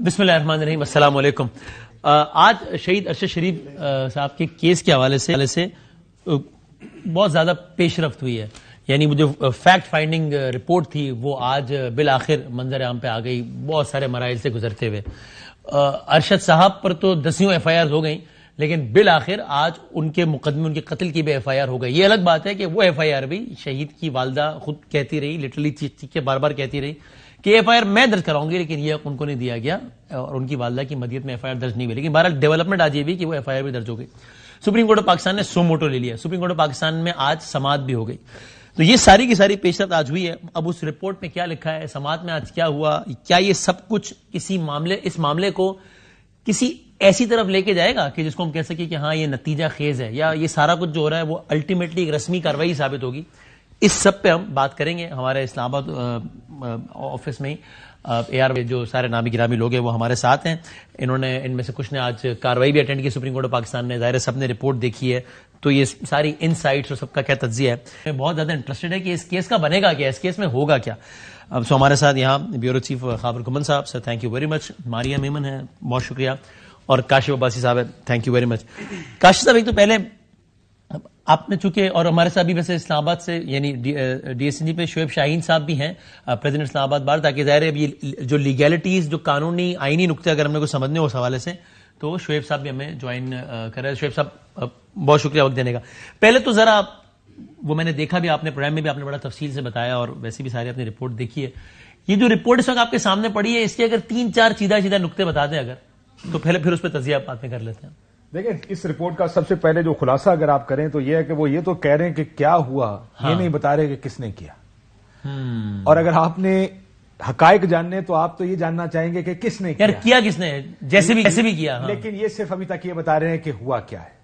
بسم اللہ الرحمن الرحیم. السلام علیکم. آج شہید ارشد شریف صاحب کے کیس کے حوالے سے بہت زیادہ پیش رفت ہوئی ہے. یعنی وہ جو فیکٹ فائنڈنگ رپورٹ تھی وہ آج بالآخر منظر عام پہ آ گئی بہت سارے مراحل سے گزرتے ہوئے. ارشد صاحب پر تو 10 ایف آئی آر ہو گئیں لیکن بالآخر آج ان کے مقدمے ان کے قتل کی بھی ایف آئی آر ہو گئی. یہ الگ بات ہے کہ وہ ایف آئی آر بھی شہید کی والدہ خود کہتی رہی, لٹرلی چیخ کے بار بار کہتی رہی کہ ایف آئی آر میں درج کراؤں گی, لیکن یہ ان کو نہیں دیا گیا اور ان کی والدہ کی مدیت میں ایف آئی آر درج نہیں ہوئی. لیکن بہرحال ڈیولپمنٹ آج یہ بھی کہ وہ ایف آئی آر بھی درج ہو گئی. سپریم کورٹ آف پاکستان نے سو موٹو لے لیا. سپریم کورٹ آف پاکستان میں آج سماعت بھی ہو گئی. تو یہ ساری کی ساری پیشرفت آج ہوئی ہے. اب اس رپورٹ میں کیا لکھا ہے, سماعت میں آج کیا ہوا, کیا یہ سب کچھ اس معاملے کو کسی ایسی طرف لے کے جائے گا کہ جس کو ہم کہہ سکیں کہ ہاں یہ نتیجہ خیز ہے, یا یہ سارا کچھ جو ہو رہا ہے وہ الٹیمیٹلی ایک رسمی کارروائی ثابت ہوگی. اس سب پہ ہم بات کریں گے. ہمارے اسلام آباد آفس میں اے آر جو سارے نامی گرامی لوگ ہیں وہ ہمارے ساتھ ہیں. انہوں نے ان میں سے کچھ نے آج کارروائی بھی اٹینڈ کی سپریم کورٹ آف پاکستان نے. ظاہر ہے سب نے رپورٹ دیکھی ہے تو یہ ساری ان سائٹس اور سب کا کیا تجزیہ ہے. میں بہت زیادہ انٹرسٹڈ ہے کہ اس کیس کا بنے گا کیا, اس کیس میں ہوگا کیا. سو ہمارے ساتھ یہاں بیورو چیف خابر کمن صاحب, sir thank you very much. Maria Memon ہے, بہت شکریہ. اور کاشف عباسی صاحب ہے, thank you very much. Kashif صاحب ایک تو پہلے آپ نے چونکہ, اور ہمارے ساتھ بھی ویسے اسلام آباد سے یعنی ڈی ایس این جی پہ شعیب شاہین صاحب بھی ہیں, پریزیڈنٹ اسلام آباد بار, تاکہ ظاہر ہے یہ جو لیگیلٹیز جو قانونی آئینی نقطے اگر ہم نے کو سمجھنے اس حوالے سے تو شعیب صاحب بھی ہمیں جوائن کر رہے ہیں. شعیب صاحب بہت شکریہ وقت دینے کا. پہلے تو ذرا وہ میں نے دیکھا بھی, آپ نے پروگرام میں بھی آپ نے بڑا تفصیل سے بتایا اور ویسے بھی ساری اپنی رپورٹ دیکھی ہے. یہ جو رپورٹ اس وقت آپ کے سامنے پڑی ہے اس کے اگر 3-4 سیدھا نقطے بتا دیں اگر, تو پھر اس پہ تجزیہ بات میں کر لیتے ہیں. دیکھیں اس رپورٹ کا سب سے پہلے جو خلاصہ اگر آپ کریں تو یہ ہے کہ وہ یہ تو کہہ رہے ہیں کہ کیا ہوا, یہ نہیں بتا رہے کہ کس نے کیا. اور اگر آپ نے حقائق جاننے تو آپ تو یہ جاننا چاہیں گے کہ کس نے کیا کس نے, جیسے بھی کیا. لیکن یہ صرف ابھی تک یہ بتا رہے ہیں کہ ہوا کیا ہے.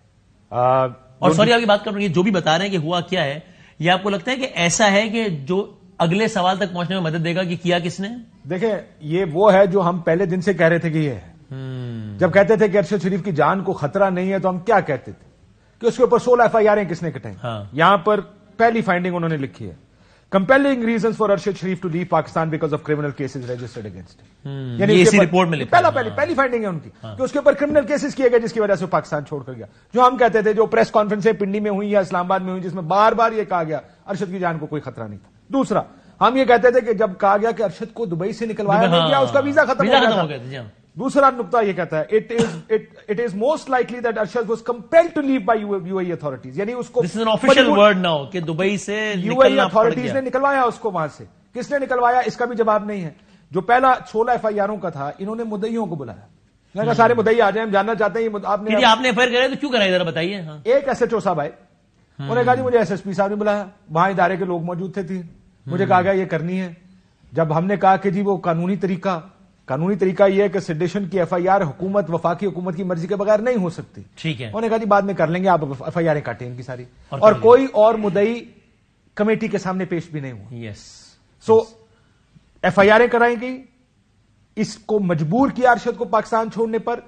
اور سوری آپ کی بات کر رہے ہیں, جو بھی بتا رہے ہیں کہ ہوا کیا ہے, یہ آپ کو لگتا ہے کہ ایسا ہے کہ جو اگلے سوال تک پہنچنے میں مدد دے گا کہ کیا کس نے؟ دیکھیں یہ وہ ہے جو ہم پہلے دن سے کہہ رہے تھے کہ یہ ہے. جب کہتے تھے کہ ارشد شریف کی جان کو خطرہ نہیں ہے تو ہم کیا کہتے تھے کہ اس کے اوپر 16 ایف آئی آر کس نے کٹائیں. یہاں پر پہلی فائنڈنگ انہوں نے لکھی ہے, compelling reasons for Arshad Sharif to leave Pakistan because of criminal cases registered against. یعنی اسی رپورٹ میں لکھا پہلی فائنڈنگ ہے ان کی کہ اس کے اوپر کرمنل کیسز کیے گئے جس کی وجہ سے پاکستان چھوڑ کر گیا. جو ہم کہتے تھے جو پریس کانفرنسیں پنڈی میں ہوئی یا اسلام آباد میں ہوئی جس میں بار بار یہ کہا گیا ارشد کی جان کو کوئی خطرہ نہیں تھا. دوسرا ہم یہ کہتے تھے کہ جب کہا گیا کہ ارشد کو دبئی سے نکلوایا نہیں گیا, اس کا ویزا ختم ہو گیا تھا. دوسرا نقطہ یہ کہتا ہے it is most likely that Arshad was compelled to leave by UAE authorities. یعنی اس کو this is an official word now کہ دبئی سے UAE authorities نے نکلوایا اس کو وہاں سے. کس نے نکلوایا اس کا بھی جواب نہیں ہے. جو پہلا 16 ایف آئی آروں کا تھا انہوں نے مدعیوں کو بلایا, میں نے کہا سارے مدعی آ جائیں, ہم جاننا چاہتے ہیں آپ نے ایف آئی آر کرے تو کیوں کرائی ذرا بتائیے. ایک ایس ایچ او صاحب آئے, انہوں نے کہا جی مجھے ایس ایس پی صاحب نے بلایا, وہاں ادارے کے لوگ موجود تھے, مجھے کہا گیا یہ کرنی ہے. جب ہم نے کہا کہ جی وہ قانونی طریقہ یہ ہے کہ سیڈیشن کی ایف آئی آر حکومت وفاقی حکومت کی مرضی کے بغیر نہیں ہو سکتی, ٹھیک ہے, انہوں نے کہا جی بعد میں کر لیں گے, آپ ایف آئی آر کاٹیں ان کی ساری, اور کوئی اور مدعی کمیٹی کے سامنے پیش بھی نہیں ہوا. یس, سو ایف آئی آر کرائیں گی, اس کو مجبور کیا ارشد کو پاکستان چھوڑنے پر,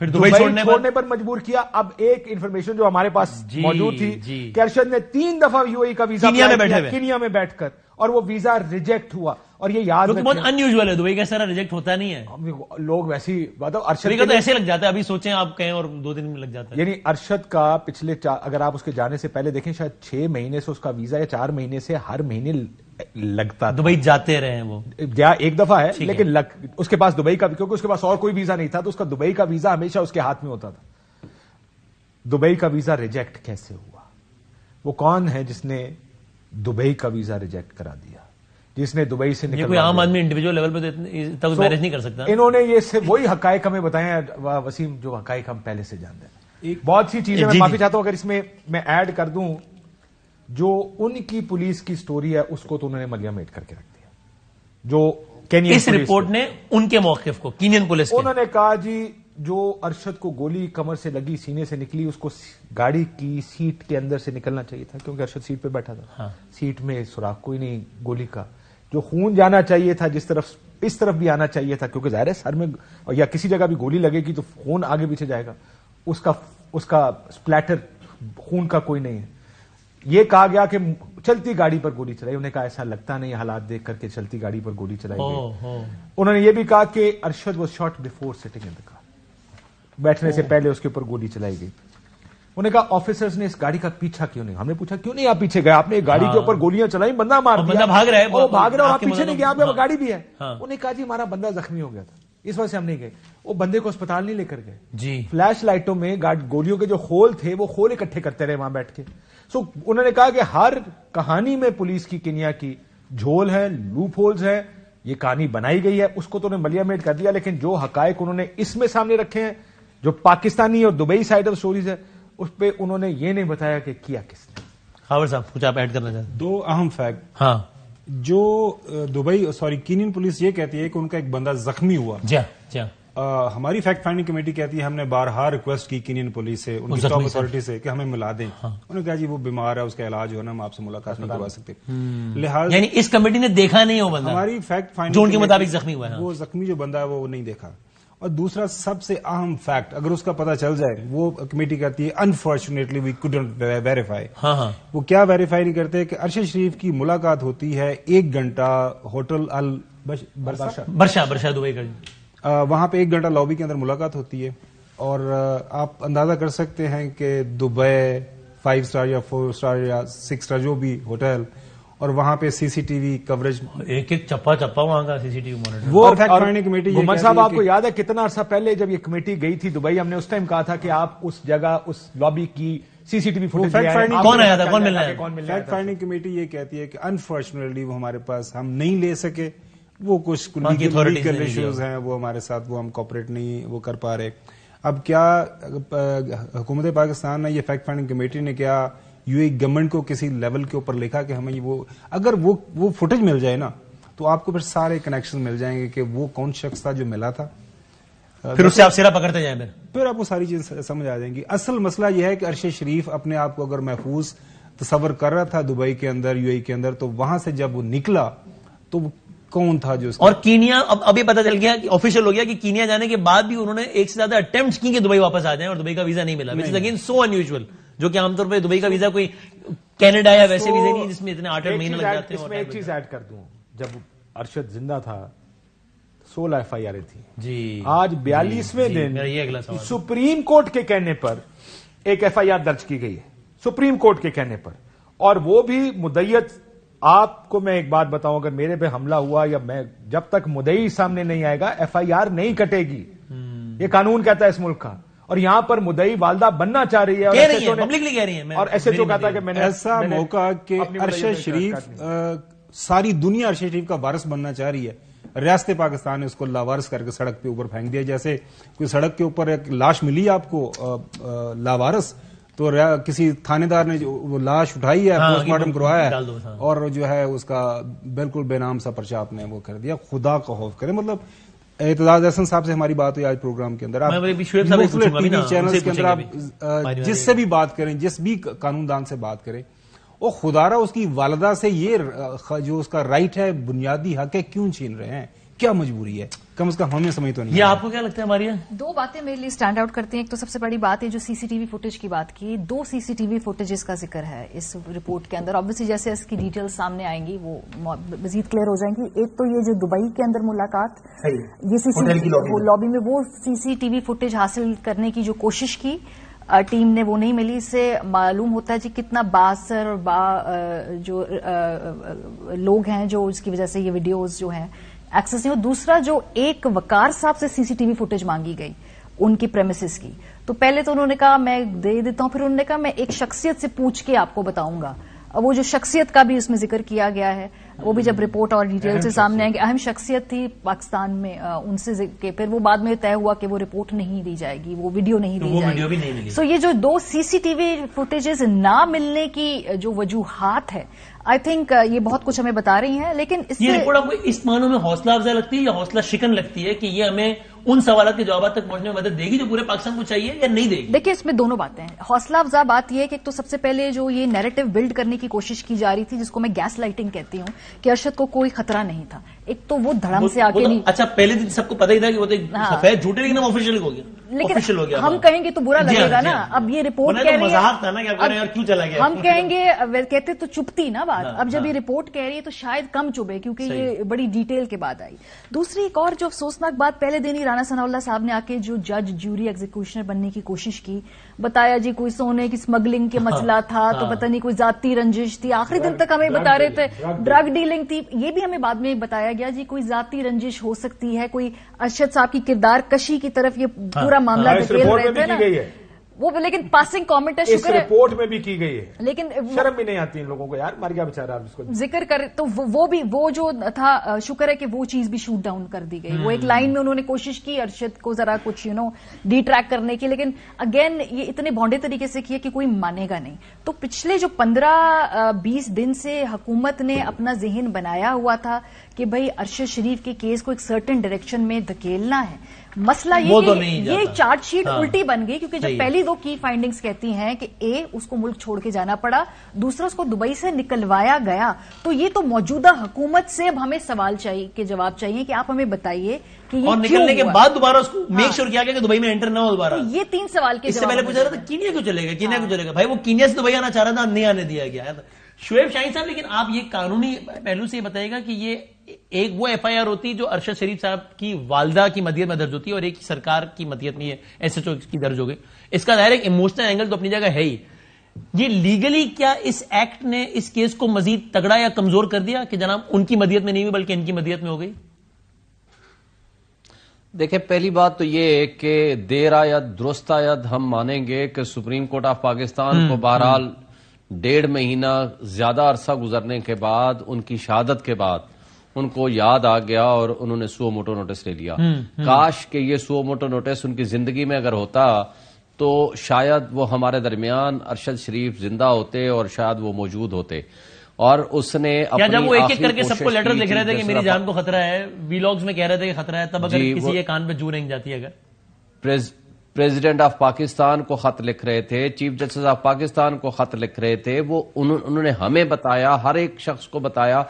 پھر دبئی چھوڑنے پر مجبور کیا. اب ایک انفارمیشن جو ہمارے پاس موجود تھی کہ ارشد نے 3 دفعہ UAE کا ویزا کینیا میں بیٹھ کر, اور وہ ویزا ریجیکٹ ہوا. اور یہ یاد رکھیں بہت ان یوزول ہے, دبئی کا سارا ریجیکٹ ہوتا نہیں ہے. لوگ ویسی بات ارشد کا تو ایسے لگ جاتا ہے, ابھی سوچیں آپ کہیں اور 2 دن میں لگ جاتا ہے. یعنی ارشد کا پچھلے اگر آپ اس کے جانے سے پہلے دیکھیں شاید 6 مہینے سے اس کا ویزا یا 4 مہینے سے ہر مہینے لگتا, دبئی جاتے رہے ہیں وہ, ایک دفعہ ہے لیکن اس کے پاس دبئی کا, کیونکہ اس کے پاس اور کوئی ویزا نہیں تھا تو اس کا دبئی کا ویزا ہمیشہ اس کے ہاتھ میں ہوتا تھا. دبئی کا ویزا ریجیکٹ کیسے ہوا؟ وہ کون ہے جس نے دبئی کا ویزا ریجیکٹ کرا دیا, جس نے دبئی سے کوئی عام آدمی انڈیویجول لیول پہ مینج نہیں کر سکتا. انہوں نے یہ وہی حقائق ہمیں بتائے ہیں وسیم, جو حقائق ہم پہلے سے جانتے ہیں. بہت سی چیزیں میں معافی چاہتا ہوں اگر اس میں ایڈ کر دوں, جو ان کی پولیس کی سٹوری ہے اس کو تو انہوں نے ملیا میٹ کر کے رکھ دیا. جو اس رپورٹ نے ان کے موقف کو کینین پولیس انہوں نے کہا جی جو ارشد کو گولی کمر سے لگی, سینے سے نکلی, اس کو گاڑی کی سیٹ کے اندر سے نکلنا چاہیے تھا کیونکہ ارشد سیٹ پہ بیٹھا تھا, سیٹ میں سوراخ کوئی نہیں گولی کا. جو خون جانا چاہیے تھا جس طرف, اس طرف بھی آنا چاہیے تھا کیونکہ ظاہر ہے سر میں یا کسی جگہ بھی گولی لگے گی تو خون آگے پیچھے جائے گا, اس کا سپلیٹر خون کا کوئی نہیں ہے. یہ کہا گیا کہ چلتی گاڑی پر گولی چلائی. انہوں نے کہا ایسا لگتا نہیں حالات دیکھ کر کے چلتی گاڑی پر گولی چلائی گئی. انہوں نے یہ بھی کہا کہ Arshad was shot before sitting in the car, بیٹھنے سے پہلے اس کے اوپر گولی چلائی گئی. انہوں نے کہا آفیسرز نے اس گاڑی کا پیچھا کیوں نہیں. ہم نے پوچھا کیوں نہیں آپ پیچھے گئے, آپ نے گاڑی کے اوپر گولیاں چلائی, بندہ مار دیا, بندہ بھاگ رہا ہے, وہ بھاگ رہا ہے, آپ پیچھے نہیں گئے, آپ کے گاڑی بھی ہے. انہوں انہوں نے کہا جی ہمارا بندہ زخمی ہو گیا تھا اس وجہ سے ہم نہیں گئے. وہ بندے کو اسپتال نہیں لے کر گئے جی, فلیش لائٹوں میں گولیوں کے جو خول تھے وہ خول اکٹھے کرتے رہے وہاں بیٹھ کے. سو انہوں نے کہا کہ ہر کہانی میں پولیس کی کنیا کی جھول ہے, لوپ ہولز ہے, یہ کہانی بنائی گئی ہے, اس کو تو انہوں نے ملیا میٹ کر دیا. لیکن جو حقائق انہوں نے اس میں سامنے رکھے ہیں, جو پاکستانی اور دبئی سائڈ آف سٹوریز ہے, اس پہ انہوں نے یہ نہیں بتایا کہ کیا کس نے. خاور صاحب کچھ آپ ایڈ کرنا چاہتے ہیں؟ 2 اہم فیکٹ. ہاں, جو کینین پولیس یہ کہتی ہے کہ ان کا ایک بندہ زخمی ہوا. جی جی, ہماری فیکٹ فائنڈنگ کمیٹی کہتی ہے ہم نے بارہا ریکویسٹ کی کینین پولیس سے, ان کی ٹاپ اتھارٹی سے, کہ ہمیں ملا دیں. انہوں نے کہا جی وہ بیمار ہے, اس کا علاج ہونا, ہم آپ سے ملاقات نہیں کروا سکتے. لہٰذا یعنی اس کمیٹی نے دیکھا نہیں ہو بندہ, ہماری فیکٹ فائنڈنگ جو ان کے مطابق زخمی ہوا ہے, وہ زخمی جو بندہ ہے وہ نہیں دیکھا. اور دوسرا سب سے اہم فیکٹ, اگر اس کا پتہ چل جائے, وہ کمیٹی کہتی ہے انفارچونیٹلی وی کوڈنٹ ویریفائی. وہ کیا ویریفائی نہیں کرتے کہ ارشد شریف کی ملاقات ہوتی ہے 1 گھنٹہ ہوٹل برشا دبئی کا, وہاں پہ 1 گھنٹہ لابی کے اندر ملاقات ہوتی ہے. اور آپ اندازہ کر سکتے ہیں کہ دبئی 5 اسٹار یا 4 اسٹار یا 6 اسٹار جو بھی ہوٹل, اور وہاں پہ سی سی ٹی وی کوریج, ایک چپا وہاں کا سی سی ٹی وی مانیٹر. وہ فیکٹ فائنڈنگ کمیٹی. محمد صاحب آپ کو یاد ہے کتنا عرصہ پہلے جب یہ کمیٹی گئی تھی دبئی, ہم نے اس ٹائم کہا تھا کہ آپ اس جگہ اس لابی کی سی سی ٹی وی فوٹیج کون آیا تھا, کون ملنا ہے؟ فیکٹ فائنڈنگ کمیٹی یہ کہتی ہے کہ انفارچونیٹلی وہ ہمارے پاس ہم نہیں لے سکے, وہ کچھ لیگل ایشوز ہیں وہ ہمارے ساتھ, وہ ہم کوپریٹ نہیں وہ کر پا رہے. اب کیا حکومت پاکستان نے, یہ فیکٹ فائنڈنگ کمیٹی نے کیا یو اے گورنمنٹ کو کسی لیول کے اوپر لکھا کہ ہمیں وہ, اگر وہ فوٹیج مل جائے نا تو آپ کو پھر سارے کنیکشن مل جائیں گے کہ وہ کون شخص تھا جو ملا تھا, پھر اس سے آپ سرا پکڑتے جائیں, پھر آپ کو ساری چیز سمجھ آ جائیں گی. اصل مسئلہ یہ ہے کہ ارشد شریف اپنے آپ کو اگر محفوظ تصور کر رہا تھا دبئی کے اندر, یو اے کے اندر, تو وہاں سے جب وہ نکلا تو کون تھا جو, اور کینیا, اب یہ پتا چل گیا کہ آفیشیل ہو گیا کہ کینیا جانے کے بعد بھی انہوں نے 1 سے زیادہ اٹمپٹس کی کہ دبئی واپس آ جائیں, اور دبئی کا ویزا نہیں ملا, وچ is again so in usual, جو کہ عام طور پہ دبئی کا ویزا کوئی کینیڈا یا ویسے ویزے نہیں جس میں اتنے 8 مہینے لگ جاتے ہیں. اس میں ایک چیز ایڈ کر دوں, جب ارشد زندہ تھا 16 ایف آئی آر تھی جی, آج 42ویں دن سپریم کورٹ کے کہنے پر ایک ایف آئی آر درج کی گئی ہے, سپریم کورٹ کے کہنے پر, اور وہ بھی مدعیت. آپ کو میں ایک بات بتاؤں, اگر میرے پہ حملہ ہوا یا میں, جب تک مدعی سامنے نہیں آئے گا ایف آئی آر نہیں کٹے گی, یہ قانون کہتا ہے اس ملک کا. اور یہاں پر مدعی والدہ بننا چاہ رہی ہے, اور ایس ایچ او کہتا ہے کہ میں نے ایسا موقع کہ ارشد شریف, ساری دنیا ارشد شریف کا وارث بننا چاہ رہی ہے, ریاست پاکستان نے اس کو لاوارث کر کے سڑک پہ اوپر پھینک دیا. جیسے کوئی سڑک کے اوپر ایک لاش ملی آپ کو لاوارث, تو کسی تھانے دار نے وہ لاش اٹھائی ہے, پوسٹ مارٹم کروایا ہے, اور جو ہے اس کا بالکل بے نام سا پرچہ آپ نے وہ کر دیا. خدا کا خوف کرے. مطلب اعتزاز احسن صاحب سے ہماری بات ہوئی آج پروگرام کے اندر, آپ ٹی وی چینلز کے اندر آپ جس سے بھی بات کریں, جس بھی قانون دان سے بات کریں, وہ خدا را اس کی والدہ سے یہ جو اس کا رائٹ ہے, بنیادی حق ہے, کیوں چھین رہے ہیں؟ کیا مجبوری ہے؟ کم از کم ہمیں سمجھ تو نہیں. یہ آپ کو کیا لگتا ہے ہماری 2 باتیں میرے لیے سٹینڈ آؤٹ کرتی ہیں. ایک تو سب سے بڑی بات ہے جو سی سی ٹی وی فوٹیج کی بات کی, 2 سی سی ٹی وی فوٹیجز کا ذکر ہے اس رپورٹ کے اندر. آبویسلی جیسے اس کی ڈیٹیلز سامنے آئیں گی وہ مزید کلیئر ہو جائیں گی. ایک تو یہ جو دبئی کے اندر ملاقات, یہ سی سی لابی میں وہ سی سی ٹی وی فوٹیج حاصل کرنے کی جو کوشش کی ٹیم نے, وہ نہیں ملی. اس سے معلوم ہوتا ہے جی کتنا باثر اور جو لوگ ہیں جو اس کی وجہ سے یہ ویڈیوز جو ہیں ایکسس نہیں ہو. دوسرا جو ایک وقار صاحب سے سی سی ٹی وی فوٹیج مانگی گئی ان کی پریمیسز کی, تو پہلے تو انہوں نے کہا میں دے دیتا ہوں, پھر انہوں نے کہا میں ایک شخصیت سے پوچھ کے آپ کو بتاؤں گا. وہ جو شخصیت کا بھی اس میں ذکر کیا گیا ہے, وہ بھی جب رپورٹ اور ڈیٹیل سے سامنے آئیں گے, اہم شخصیت تھی پاکستان میں, ان سے پھر وہ بعد میں طے ہوا کہ وہ رپورٹ نہیں دی جائے گی, وہ ویڈیو نہیں دی جائے گی. سو یہ جو 2 سی سی ٹی وی فوٹیجز نہ ملنے کی جو وجوہات ہے, آئی تھنک یہ بہت کچھ ہمیں بتا رہی ہیں. لیکن یہ رپورٹ آپ کو اس معنوں میں حوصلہ افزا لگتی ہے یا حوصلہ شکن لگتی ہے کہ یہ ہمیں ان سوالات کے جوابات تک پہنچنے میں مدد دے گی جو پورے پاکستان کو چاہیے, یا نہیں دے گی؟ دیکھیں اس میں دونوں باتیں ہیں. حوصلہ افزا بات یہ ہے کہ ایک تو سب سے پہلے جو یہ نیریٹو بلڈ کرنے کی کوشش کی جا رہی تھی, جس کو میں گیس لائٹنگ کہتی ہوں, کہ ارشد کو کوئی خطرہ نہیں تھا. ایک تو وہ دھڑم سے آکے نہیں. اچھا پہلے دن سب کو پتہ ہی تھا کہ وہ تو سفید جھوٹے, لیکن آفیشیل ہو گیا, لیکن ہم کہیں گے تو برا لگے گا نا. اب یہ رپورٹ کہہ رہی ہے, ہم کہیں گے, کہتے تو چپتی نا بات. اب جب یہ رپورٹ کہہ رہی ہے تو شاید کم چبھے, کیونکہ یہ بڑی ڈیٹیل کے بعد آئی. دوسری ایک اور جو افسوسناک بات, پہلے دن ہی رانا ثناء اللہ صاحب نے آ کے جو جج جیوری ایگزیکیوشنر بننے کی کوشش کی, بتایا جی کوئی سونے کی اسمگلنگ کے مسئلہ تھا, تو پتہ نہیں کوئی ذاتی رنجش تھی. آخری دن تک ہمیں بتا رہے تھے ڈرگ ڈیلنگ تھی. یہ بھی ہمیں بعد میں بتایا گیا جی کوئی ذاتی رنجش ہو سکتی ہے, کوئی ارشد صاحب کی کردار کشی کی طرف یہ پورا معاملہ ڈھکیل رہے تھے نا وہ. لیکن پاسنگ کامنٹ ہے, شکر ہے رپورٹ میں بھی کی گئی ہے, لیکن شرم بھی نہیں آتی ان لوگوں کو, یار مر گیا بیچارہ, اس کو ذکر کرے تو وہ بھی, وہ جو تھا شکر ہے کہ وہ چیز بھی شوٹ ڈاؤن کر دی گئی. وہ ایک لائن میں انہوں نے کوشش کی ارشد کو ذرا کچھ ڈی ٹریک کرنے کی, لیکن اگین یہ اتنے بانڈے طریقے سے کیا کہ کوئی مانے گا نہیں. تو پچھلے جو 15-20 دن سے حکومت نے اپنا ذہن بنایا ہوا تھا کہ بھئی ارشد شریف کے کیس کو ایک سرٹن ڈائریکشن میں دھکیلنا ہے. مسئلہ یہ چارج شیٹ الٹی بن گئی, کیونکہ جب پہلی دو کی فائنڈنگز کہتی ہیں کہ اس کو ملک چھوڑ کے جانا پڑا, دوسرا اس کو دبئی سے نکلوایا گیا, تو یہ تو موجودہ حکومت سے اب ہمیں سوال چاہیے کہ جواب چاہیے کہ آپ ہمیں بتائیے کہ یہ اور نکلنے کے بعد دوبارہ اس کو میک شور کیا گیا کہ دبئی میں انٹر نہ ہو دوبارہ. یہ 3 سوال کے اس سے پہلے پوچھا رہا تھا کینیا کیوں چلے گا, کینیا کیوں چلے گا, بھائی وہ کینیا سے دبئی آنا چاہ رہا تھا, نہیں آنے دیا گیا. شعیب شاہین صاحب, لیکن آپ یہ قانونی پہلو سے یہ بتائیے گا کہ یہ ایک وہ ایف آئی آر ہوتی ہے جو ارشد شریف صاحب کی والدہ کی مدیت میں درج ہوتی ہے, اور ایک سرکار کی مدیت میں ایس ایچ او کی درج ہو گئی. اس کا ظاہر ایک ایموشنل اینگل تو اپنی جگہ ہے ہی. یہ لیگلی کیا اس ایکٹ نے اس کیس کو مزید تگڑا یا کمزور کر دیا کہ جناب ان کی مدیت میں نہیں ہوئی بلکہ ان کی مدیت میں ہو گئی؟ دیکھیں, پہلی بات تو یہ ہے کہ دیر آید درست آید ہم مانیں گے کہ سپریم کورٹ آف پاکستان کو بہرحال 1.5 مہینہ زیادہ عرصہ گزرنے کے بعد, ان کی شہادت کے بعد ان کو یاد آ گیا اور انہوں نے سو موٹو نوٹس لے لیا. کاش کہ یہ سو موٹو نوٹس ان کی زندگی میں اگر ہوتا تو شاید وہ ہمارے درمیان ارشد شریف زندہ ہوتے اور شاید وہ موجود ہوتے. اور اس نے جب وہ ایک کر کے سب کو لیٹر لکھ رہے تھے کہ میری جان کو خطرہ ہے, ویلاگز میں کہہ رہے تھے کہ خطرہ ہے, تب اگر کسی کے کان پہ جو نہیں جاتی, اگر پریزیڈنٹ آف پاکستان کو خط لکھ رہے تھے, چیف جسٹس آف پاکستان کو خط لکھ رہے تھے, وہ انہوں نے ہمیں بتایا, ہر ایک شخص کو بتایا,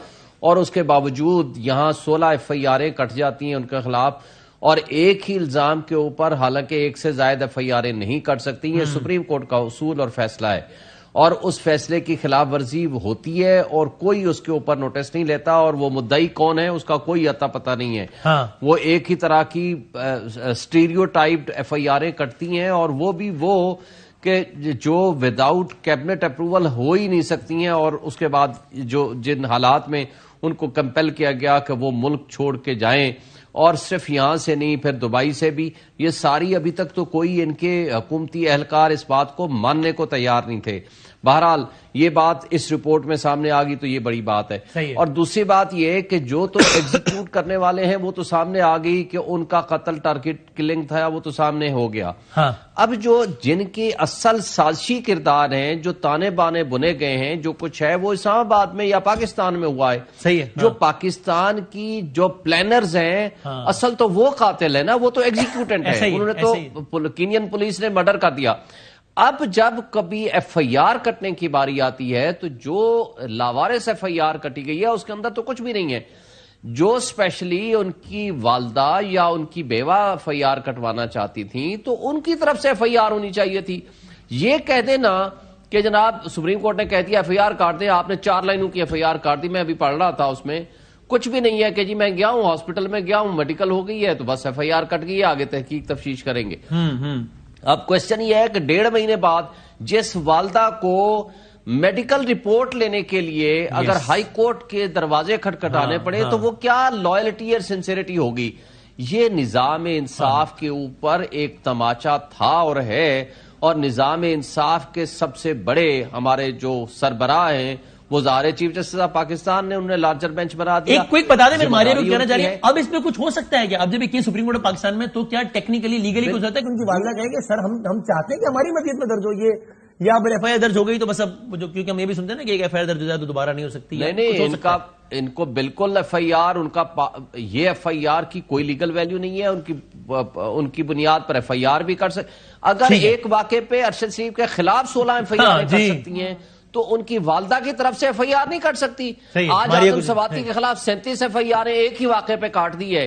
اور اس کے باوجود یہاں 16 ایف آئی آریں کٹ جاتی ہیں ان کے خلاف, اور ایک ہی الزام کے اوپر حالانکہ 1 سے زائد ایف آئی آریں نہیں کٹ سکتی. یہ سپریم کورٹ کا اصول اور فیصلہ ہے, اور اس فیصلے کی خلاف ورزی ہوتی ہے اور کوئی اس کے اوپر نوٹس نہیں لیتا, اور وہ مدعی کون ہے اس کا کوئی اتا پتہ نہیں ہے. وہ ایک ہی طرح کی اسٹیریو ٹائپڈ ایف آئی آریں کٹتی ہیں, اور وہ بھی وہ کہ جو وداؤٹ کیبنٹ اپروول ہو ہی نہیں سکتی ہیں, اور اس کے بعد جن حالات میں ان کو کمپیل کیا گیا کہ وہ ملک چھوڑ کے جائیں, اور صرف یہاں سے نہیں پھر دبئی سے بھی, یہ ساری ابھی تک تو کوئی ان کے حکومتی اہلکار اس بات کو ماننے کو تیار نہیں تھے. بہرحال یہ بات اس رپورٹ میں سامنے آ گئی تو یہ بڑی بات ہے. اور دوسری بات یہ ہے کہ جو تو ایگزیکیوٹ کرنے والے ہیں وہ تو سامنے آ گئی کہ ان کا قتل ٹارگٹ کلنگ تھا, وہ تو سامنے ہو گیا. اب جو جن کے اصل سازشی کردار ہیں, جو تانے بانے بنے گئے ہیں, جو کچھ ہے وہ اسلام آباد میں یا پاکستان میں ہوا ہے. صحیح ہے. جو پاکستان کی جو پلانرز ہیں اصل تو وہ قاتل ہے نا, وہ تو ایگزیکیوٹنٹ ہے, انہوں نے تو کینین پولیس نے مرڈر کر دیا. اب جب کبھی ایف آئی آر کٹنے کی باری آتی ہے تو جو لاوارث ایف آئی آر کٹی گئی ہے اس کے اندر تو کچھ بھی نہیں ہے. جو اسپیشلی ان کی والدہ یا ان کی بیوہ ایف آئی آر کٹوانا چاہتی تھیں تو ان کی طرف سے ایف آئی آر ہونی چاہیے تھی. یہ کہہ دینا کہ جناب سپریم کورٹ نے کہہ دیا ایف آئی آر کاٹ دیں, آپ نے 4 لائنوں کی ایف آئی آر کاٹ دی, میں ابھی پڑھ رہا تھا اس میں کچھ بھی نہیں ہے کہ جی میں گیا ہوں ہاسپٹل میں گیا ہوں, میڈیکل ہو گئی ہے تو بس ایف آئی آر کٹ گئی ہے, آگے تحقیق تفتیش کریں گے. اب کوشچن یہ ہے کہ 1.5 مہینے بعد جس والدہ کو میڈیکل رپورٹ لینے کے لیے اگر ہائی کورٹ کے دروازے کھٹکھٹانے پڑے تو وہ کیا لائلٹی اور سنسیریٹی ہوگی. یہ نظام انصاف کے اوپر ایک تماچا تھا اور ہے, اور نظام انصاف کے سب سے بڑے ہمارے جو سربراہ ہیں وہ ظاہر چیف جسٹس آف پاکستان نے, انہوں نے لارجر بینچ بنا دیا. ایک کوئک بتا دیں, میں ماریا بھی کہنا چاہ رہی ہوں, اب اس میں کچھ ہو سکتا ہے کیا؟ اب جب یہ case supreme Court of Pakistan میں, تو کیا ٹیکنیکلی لیگلی کچھ ہوتا ہے کہ ان کی والدہ کہے کہ سر ہم چاہتے ہیں کہ ہماری مدیت میں درج ہو, یہ یا پھر ایف آئی آر درج ہو گئی تو بس اب کیونکہ ہم یہ بھی سنتے ہیں نا کہ ایک ایف آئی آر درج ہو جائے تو دوبارہ نہیں ہو سکتی. نہیں, ان کو بالکل ایف آئی آر, ان کا یہ ایف آئی آر کی کوئی لیگل ویلیو نہیں ہے, ان کی بنیاد پر ایف آئی آر بھی کر سکتے. اگر ایک واقعے پہ ارشد شریف کے خلاف 16 ایف آئی آر کر سکتی ہیں تو ان کی والدہ کی طرف سے ایف آئی آر نہیں کٹ سکتی. آج آدم سواتی کے خلاف 37 ایف آئی آر ایک ہی واقعے پہ کاٹ دی ہے,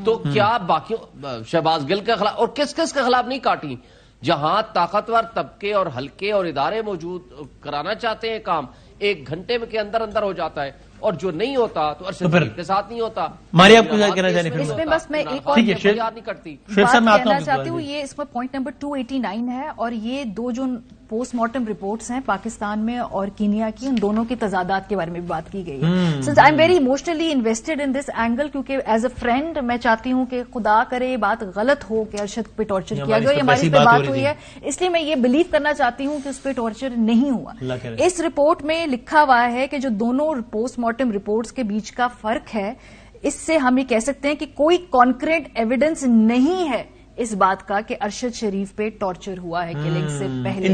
تو کیا باقیوں شہباز گل کے خلاف اور کس کس کے خلاف نہیں کاٹی؟ جہاں طاقتور طبقے اور حلقے اور ادارے موجود کرانا چاہتے ہیں کام, 1 گھنٹے کے اندر اندر ہو جاتا ہے, اور جو نہیں ہوتا تو ارشد شریف کے ساتھ نہیں ہوتا. ماری آپ کو کیا کہنا چاہ رہے ہیں؟ اس میں بس میں ایک اور نہیں کرتی بات کہنا چاہتی ہوں, یہ اس میں پوائنٹ نمبر 289 ہے, اور یہ 2 جو پوسٹ مارٹم رپورٹس ہیں پاکستان میں اور کینیا کی, ان دونوں کے تضادات کے بارے میں بھی بات کی گئی ہے. Since I am very emotionally invested in this angle, کیونکہ ایز اے فرینڈ میں چاہتی ہوں کہ خدا کرے بات غلط ہو کہ ارشد پہ ٹارچر کیا گیا, یہ ہماری پہ بات ہوئی ہے, اس لیے میں یہ بلیو کرنا چاہتی ہوں کہ اس پہ ٹارچر نہیں ہوا. اس رپورٹ میں لکھا ہوا ہے کہ جو دونوں پوسٹ مارٹم رپورٹس کے بیچ کا فرق ہے, اس سے ہم یہ کہہ سکتے ہیں کہ کوئی کانکریٹ ایویڈنس نہیں ہے اس بات کا کہ ارشد شریف پہ ٹارچر ہوا ہے کلنگ سے پہلے.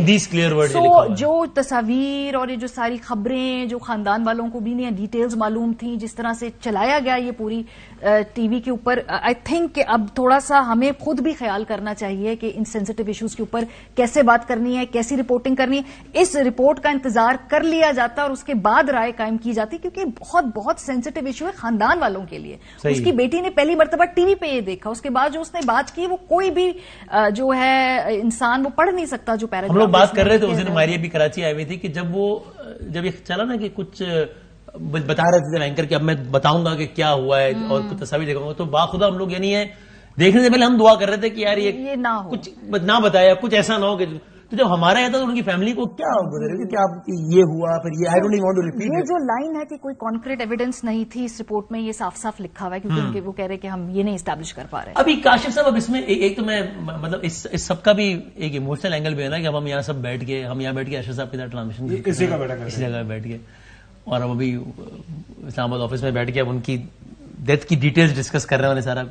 جو تصاویر اور یہ جو ساری خبریں جو خاندان والوں کو بھی نہیں ڈیٹیلز معلوم تھیں, جس طرح سے چلایا گیا یہ پوری ٹی وی کے اوپر, آئی تھنک کہ اب تھوڑا سا ہمیں خود بھی خیال کرنا چاہیے کہ ان سینسٹیو ایشوز کے اوپر کیسے بات کرنی ہے, کیسی رپورٹنگ کرنی ہے. اس رپورٹ کا انتظار کر لیا جاتا اور اس کے بعد رائے قائم کی جاتی, کیونکہ بہت بہت سینسٹیو ایشو ہے خاندان والوں کے لیے. اس کی بیٹی نے پہلی مرتبہ ٹی وی پہ یہ دیکھا, اس کے بعد جو اس نے بات کی وہ کوئی بھی جو ہے انسان وہ پڑھ نہیں سکتا. جو پیراگراف ہم لوگ بات کر رہے تھے اس دن, ہماری ابھی کراچی آئی ہوئی تھی, کہ جب یہ چلا نا کہ کچھ بتا رہے تھے اینکر کہ اب میں بتاؤں گا کہ کیا ہوا ہے اور کچھ تصاویر دیکھوں گا, تو باخدا ہم لوگ یعنی ہے دیکھنے سے پہلے ہم دعا کر رہے تھے کہ یار یہ کچھ نہ بتایا, کچھ ایسا نہ ہو کہ, تو جب ہمارا آیا تھا تو ان کی فیملی کو کیا یہ ہوا, پھر یہ جو لائن ہے کہ کوئی کانکریٹ ایویڈنس نہیں تھی اس رپورٹ میں, یہ صاف صاف لکھا ہوا ہے, کیونکہ وہ کہہ رہے کہ ہم یہ نہیں اسٹیبلش کر پا رہے. ابھی کاشف صاحب, اب اس میں ایک تو میں مطلب اس سب کا بھی ایک ایموشنل اینگل بھی ہے نا, کہ اب ہم یہاں سب بیٹھ کے ارشد صاحب کے ساتھ ٹرانزیکشن اسی جگہ بیٹھ کے, اور اب ابھی اسلام آباد آفس میں بیٹھ کے اب ان کی ڈیتھ کی ڈیٹیلز ڈسکس کر رہے ہیں سارا.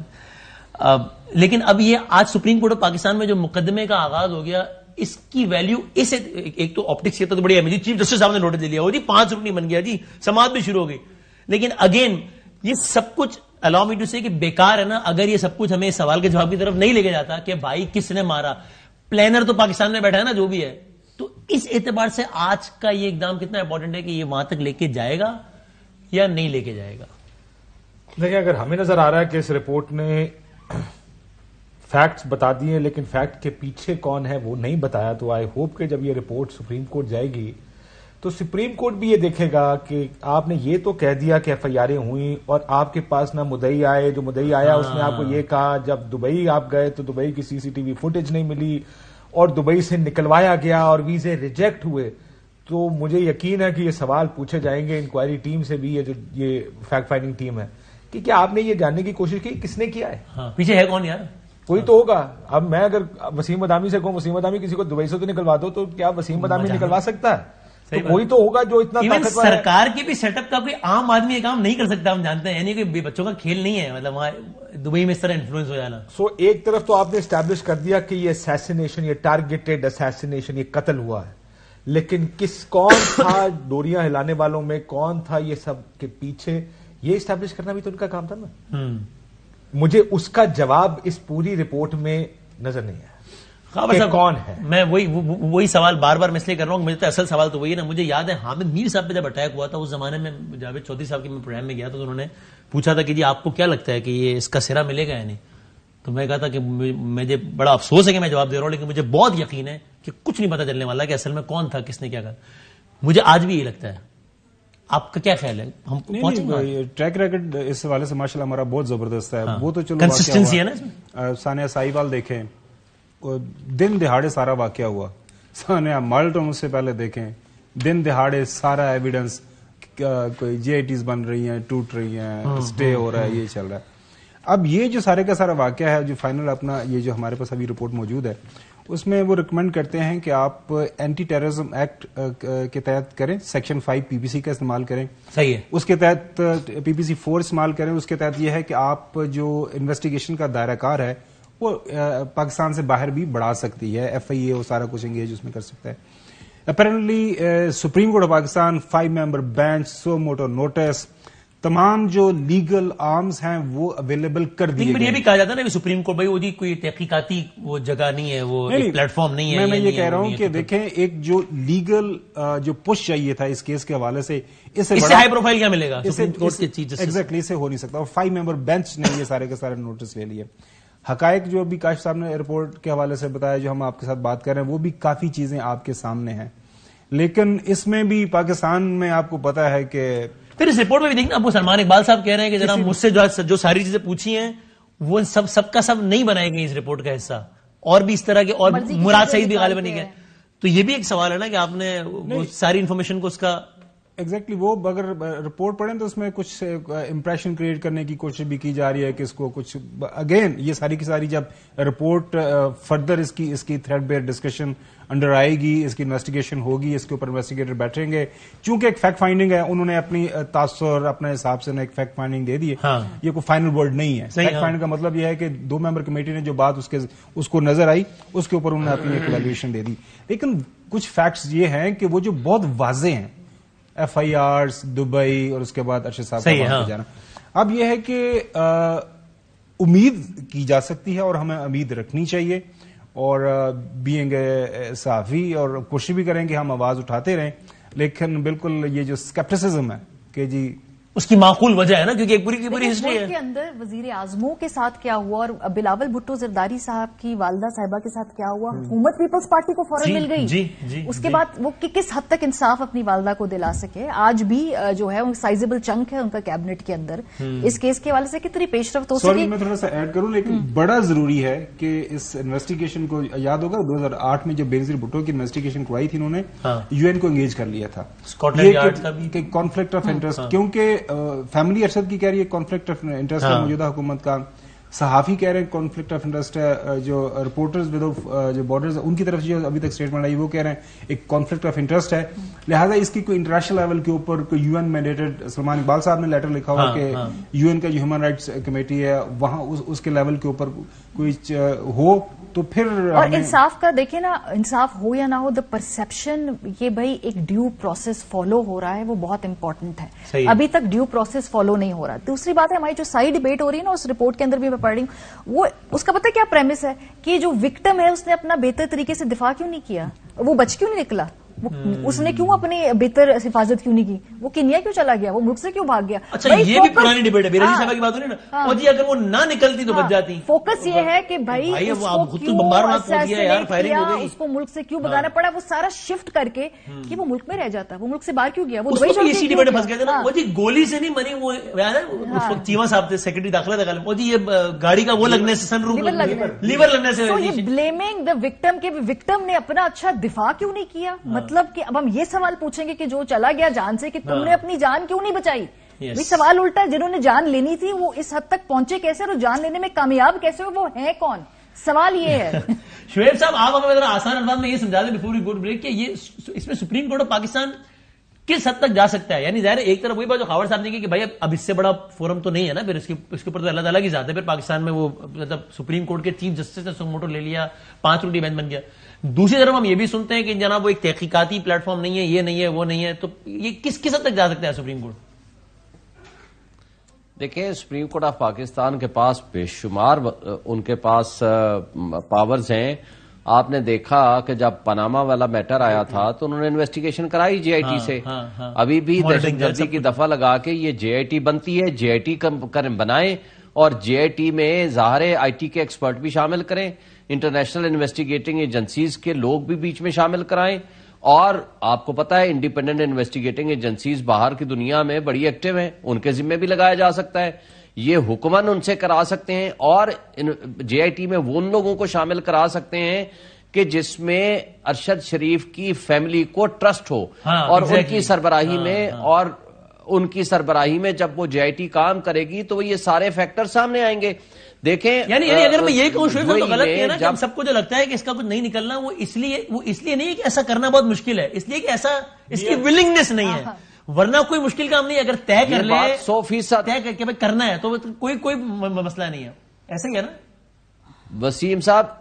لیکن اب یہ آج سپریم کورٹ آف پاکستان میں جو مقدمے کا آغاز ہو گیا, اس کی ویلیو اس ایک تو آپٹکس یہ تو بڑی ہے, چیف جسٹس صاحب نے نوٹس لے لیا, وہ جی 5 رکنی بن گیا جی, سماعت بھی شروع ہو گئی. لیکن اگین یہ سب کچھ الاؤ می ٹو سے کہ بیکار ہے نا, اگر یہ سب کچھ ہمیں اس سوال کے جواب کی طرف نہیں لے کے جاتا کہ بھائی کس نے مارا, پلانر تو پاکستان میں بیٹھا ہے نا جو بھی ہے. تو اس اعتبار سے آج کا یہ اقدام کتنا امپورٹنٹ ہے کہ یہ وہاں تک لے کے جائے گا یا نہیں لے کے جائے گا؟ دیکھیں, اگر ہمیں نظر آ رہا ہے کہ اس رپورٹ نے فیکٹس بتا دیے لیکن فیکٹ کے پیچھے کون ہے وہ نہیں بتایا, تو آئی ہوپ کہ جب یہ رپورٹ سپریم کورٹ جائے گی تو سپریم کورٹ بھی یہ دیکھے گا کہ آپ نے یہ تو کہہ دیا کہ ایف آئی آریں ہوئیں, اور آپ کے پاس نہ مدعی آئے, جو مدعی آیا اس نے آپ کو یہ کہا جب دبئی آپ گئے تو دبئی کی سی سی ٹی وی فوٹیج نہیں ملی اور دبئی سے نکلوایا گیا اور ویزے ریجیکٹ ہوئے. تو مجھے یقین ہے کہ یہ سوال پوچھے جائیں گے انکوائری ٹیم سے بھی, یہ فیکٹ فائنڈنگ ٹیم ہے, کہ کیا آپ نے یہ جاننے کی کوشش کی کس نے کیا ہے, پیچھے ہے کون یار, کوئی تو ہوگا. اب میں اگر وسیم مدامی سے کہوں وسیم مدامی کسی کو دبئی سے تو نکلوا دو, تو کیا وسیم مدامی نکلوا سکتا ہے؟ تو کوئی تو ہوگا جو اتنا طاقتور ہے. سرکار کے بھی سیٹ اپ کا کوئی عام آدمی یہ کام نہیں کر سکتا, ہم جانتے ہیں, یعنی کہ بچوں کا کھیل نہیں ہے, مطلب وہاں دبئی میں اس طرح انفلوئنس ہو جانا. سو ایک طرف تو آپ نے اسٹیبلش کر دیا کہ یہ اسیسینیشن, یہ ٹارگیٹڈ اسیسینیشن, یہ قتل ہوا ہے, لیکن کون تھا ڈوریاں ہلانے والوں میں, کون تھا یہ سب کے پیچھے, یہ اسٹیبلش کرنا بھی تو ان کا کام تھا نا. مجھے اس کا جواب اس پوری رپورٹ میں نظر نہیں آیا کون ہے. میں وہی سوال بار بار میں اس لیے کر رہا ہوں, مجھے تو اصل سوال تو وہی ہے نا. مجھے یاد ہے حامد میر صاحب پہ جب اٹیک ہوا تھا اس زمانے میں, جاوید چودھری صاحب کے میں پروگرام میں گیا تو انہوں نے پوچھا تھا کہ جی آپ کو کیا لگتا ہے کہ یہ اس کا سرا ملے گا یا نہیں, تو میں کہا تھا کہ مجھے بڑا افسوس ہے کہ میں جواب دے رہا ہوں, لیکن مجھے بہت یقین ہے کہ کچھ نہیں پتا چلنے والا کہ اصل میں کون تھا, کس نے کیا کہا. مجھے آج بھی یہ لگتا ہے. آپ کا کیا خیال ہے؟ ہم ٹریک ریکارڈ اس حوالے سے ماشاءاللہ ہمارا بہت زبردست ہے. وہ تو چلو کنسسٹنسی ہے نا. ثانیہ ساہیوال دیکھیں, دن دہاڑے سارا واقعہ ہوا. ثانیہ مالٹون اس سے پہلے دیکھیں, دن دہاڑے سارا ایویڈنس, کوئی جی آئی ٹیز بن رہی ہیں, ٹوٹ رہی ہیں, اسٹے ہو رہا ہے, یہ چل رہا ہے. اب یہ جو سارے کا سارا واقعہ ہے, جو فائنل اپنا یہ جو ہمارے پاس ابھی رپورٹ موجود ہے, اس میں وہ ریکمینڈ کرتے ہیں کہ آپ اینٹی ٹیررزم ایکٹ کے تحت کریں, سیکشن 5 پی پی سی کا استعمال کریں. صحیح ہے. اس کے تحت پی پی سی 4 استعمال کریں. اس کے تحت یہ ہے کہ آپ جو انویسٹیگیشن کا دائرہ کار ہے وہ پاکستان سے باہر بھی بڑھا سکتی ہے. ایف آئی اے وہ سارا کچھ انگیج اس میں کر سکتا ہے. Apparently Supreme Court of Pakistan 5 member bench suo motu notice تمام جو لیگل آرمز ہیں وہ اویلیبل کر دیے لیکن یہ بھی کہا جاتا ہے نا کہ سپریم کورٹ بھائی وہ جی کوئی تحقیقاتی وہ جگہ نہیں ہے، وہ پلیٹ فارم نہیں ہے. میں یہ کہہ رہا ہوں کہ دیکھیں ایک جو لیگل جو پش چاہیے تھا اس کیس کے حوالے سے، اس سے ہائی پروفائل کیا ملے گا سپریم کورٹ کے چیف جسٹس؟ ایگزیکٹلی اسے ہو نہیں سکتا، اور 5 ممبر بینچ نے یہ سارے کے سارے نوٹس لے لیے. حقائق جو ابھی کاشف صاحب نے رپورٹ کے حوالے سے بتایا، جو ہم آپ کے ساتھ بات کر رہے ہیں، وہ بھی کافی چیزیں آپ کے سامنے ہیں، لیکن اس میں بھی پاکستان میں آپ کو پتا ہے کہ پھر اس رپورٹ میں بھی دیکھنا، ابو سلمان اقبال صاحب کہہ رہے ہیں کہ جناب مجھ سے جو ساری چیزیں پوچھی ہیں وہ سب کا سب نہیں بنائے گئی اس رپورٹ کا حصہ، اور بھی اس طرح کے، اور مراد سعید بھی غالباً نہیں گئے. تو یہ بھی ایک سوال ہے نا کہ آپ نے ساری انفارمیشن کو اس کا ایگزیکٹلی وہ اگر رپورٹ پڑھیں تو اس میں کچھ امپریشن کریٹ کرنے کی کوشش بھی کی جا رہی ہے کہ اس کو کچھ اگین یہ ساری کی ساری جب رپورٹ فردر اس کی تھریڈ بیئر ڈسکشن انڈر آئے گی، اس کی انویسٹیگیشن ہوگی، اس کے اوپر انویسٹیگیٹر بیٹھیں گے. چونکہ ایک فیکٹ فائنڈنگ ہے، انہوں نے اپنی تاثر اپنے حساب سے ایک فیکٹ فائنڈنگ دے دی ہے، یہ کوئی فائنل ورڈ نہیں ہے. فیکٹ فائنڈنگ کا مطلب یہ ہے کہ 2 ممبر کمیٹی نے جو بات اس کو نظر آئی اس کے اوپر انہوں نے اپنی ایک ایویلویشن دے دی. لیکن کچھ فیکٹس یہ ہیں کہ وہ جو بہت واضح ہیں، FIRs دبئی اور اس کے بعد ارشد صاحب کا جانا، اب یہ ہے کہ امید کی جا سکتی ہے اور ہمیں امید رکھنی چاہیے، اور بینگ صحافی اور کوشش بھی کریں کہ ہم آواز اٹھاتے رہیں. لیکن بالکل یہ جو اسکیپٹسزم ہے کہ جی اس کی معقول وجہ ہے نا، کیونکہ ایک پوری کی پوری ہسٹری ہے. کے اندر وزیر اعظموں کے ساتھ کیا ہوا اور بلاول بھٹو زرداری صاحب کی والدہ صاحبہ کے ساتھ کیا ہوا، حکومت پیپلز پارٹی کو فوراً مل گئی. اس کے بعد وہ کس حد تک انصاف اپنی والدہ کو دلا سکے. آج بھی جو ہے سائزبل چنک ہے ان کا کیبنٹ کے اندر، اس کیس کے حوالے سے کتنی پیش رفت ہو سکے. میں تھوڑا سا ایڈ کروں، لیکن بڑا ضروری ہے کہ اس انویسٹیگیشن کو، یاد ہوگا 2008 میں جب بینظیر بھٹو کی انویسٹیگیشن کروائی تھی، انہوں نے UN کو انگیج کر لیا تھا. کانفلکٹ آف انٹرسٹ، کیونکہ فیملی ارشد کی کہہ رہی ہے کانفلکٹ آف انٹرسٹ ہے موجودہ حکومت کا، صحافی کہہ رہے ہیں کانفلکٹ آف انٹرسٹ ہے، جو رپورٹرز جو بارڈرز ان کی طرف جو ابھی تک اسٹیٹمنٹ آئی وہ کہہ رہے ہیں ایک کانفلکٹ آف انٹرسٹ ہے. لہٰذا اس کی کوئی انٹرنیشنل لیول کے اوپر کوئی UN مینڈیٹڈ، سلمان اقبال صاحب نے لیٹر لکھا ہوا کہ UN کا جو ہیومن رائٹس کمیٹی ہے وہاں اس کے لیول کے اوپر کوئی ہو تو پھر. اور انصاف کا دیکھیں نا، انصاف ہو یا نہ ہو، دا پرسپشن یہ بھائی ایک ڈیو پروسیس فالو ہو رہا ہے وہ بہت امپورٹنٹ ہے. ابھی تک ڈیو پروسیس فالو نہیں ہو رہا. دوسری بات ہے ہماری جو سائیڈ ڈبیٹ ہو رہی ہے نا، اس رپورٹ کے اندر بھی میں پڑھ رہی ہوں، وہ اس کا پتہ کیا پریمس ہے کہ جو وکٹم ہے اس نے اپنا بہتر طریقے سے دفاع کیوں نہیں کیا، وہ بچ کیوں نہیں نکلا، اس نے کیوں اپنی بہتر حفاظت کیوں نہیں کی، وہ کنیا کیوں چلا گیا، وہ ملک سے کیوں بھاگ گیا. اچھا یہ بھی پرانی ڈبیٹ ہے، میرا صاحب کی بات ہو رہی ہے نا، اور جی اگر وہ نہ نکلتی تو بچ جاتی. فوکس یہ ہے کہ بھائی اس کو ملک سے کیوں بھگانا پڑا، وہ سارا شفٹ کر کے کہ وہ ملک میں رہ جاتا، وہ ملک سے باہر کیوں گیا. وہ اسی ڈبیٹ میں پھنس گئے تھے نا، وہ جی گولی سے نہیں مری، وہ اس وقت چیمہ صاحب تھے سیکرٹری داخلہ تھا، وہ جی یہ گاڑی کا وہ لگنے سے، سن روف لیور لگنے سے. بلیمنگ دا وکٹم کہ وکٹم نے اپنا اچھا دفاع کیوں نہیں کیا. مطلب کہ اب ہم یہ سوال پوچھیں گے کہ جو چلا گیا جان سے کہ تم نے اپنی جان کیوں نہیں بچائی. سوال الٹا ہے، جنہوں نے جان لینی تھی وہ اس حد تک پہنچے کیسے اور جان لینے میں کامیاب کیسے ہوئے، وہ ہیں کون. سوال یہ ہے. شعیب صاحب آپ ہمیں ذرا آسان الفاظ میں یہ سمجھا دیں before we go to break کہ یہ اس میں سپریم کورٹ آف پاکستان کس حد تک جا سکتا ہے. یعنی ظاہر ایک طرف وہی بات جو خاور صاحب نے کی کہ بھائی اب اس سے بڑا فورم تو نہیں ہے نا، پھر اس کے اوپر تو اللہ تعالیٰ کی ذات ہے. پھر پاکستان میں وہ مطلب سپریم کورٹ کے چیف جسٹس نے سموٹو لے لیا، 5 رکنی بینچ بن گیا. دوسری طرف ہم یہ بھی سنتے ہیں کہ جناب وہ ایک تحقیقاتی پلیٹ فارم نہیں ہے، یہ نہیں ہے، وہ نہیں ہے. تو یہ کس حد تک جا سکتا ہے سپریم کورٹ؟ دیکھیں سپریم کورٹ آف پاکستان کے پاس بے شمار ان کے پاس پاورز ہیں. آپ نے دیکھا کہ جب پاناما والا میٹر آیا تھا تو انہوں نے انویسٹیگیشن کرائی JIT سے. ابھی بھی دہشت گردی کی دفعہ لگا کے یہ JIT بنتی ہے، JIT بنائیں اور JIT میں ظاہر IT کے ایکسپرٹ بھی شامل کریں، انٹرنیشنل انویسٹیگیٹنگ ایجنسیز کے لوگ بھی بیچ میں شامل کرائیں. اور آپ کو پتا ہے انڈیپینڈنٹ انویسٹیگیٹنگ ایجنسیز باہر کی دنیا میں بڑی ایکٹیو ہیں، ان کے ذمہ بھی لگایا جا سکتا ہے. یہ حکمن ان سے کرا سکتے ہیں اور JIT میں وہ ان لوگوں کو شامل کرا سکتے ہیں کہ جس میں ارشد شریف کی فیملی کو ٹرسٹ ہو اور ان کی سربراہی میں اور ان کی سربراہی میں جب وہ JIT کام کرے گی تو یہ سارے فیکٹر سامنے آئیں گے. دیکھیں یعنی اگر میں یہ کہوں شعیب صاحب تو غلط ہے نا کہ ہم سب کو جو لگتا ہے کہ اس کا کچھ نہیں نکلنا، وہ اس لیے نہیں ہے کہ ایسا کرنا بہت مشکل ہے، اس لیے کہ ایسا اس کی ولنگنیس نہیں ہے. ورنہ کوئی مشکل کام نہیں، اگر طے کر لے 100% طے کر کے کرنا ہے تو کوئی مسئلہ نہیں ہے. ایسا ہی ہے نا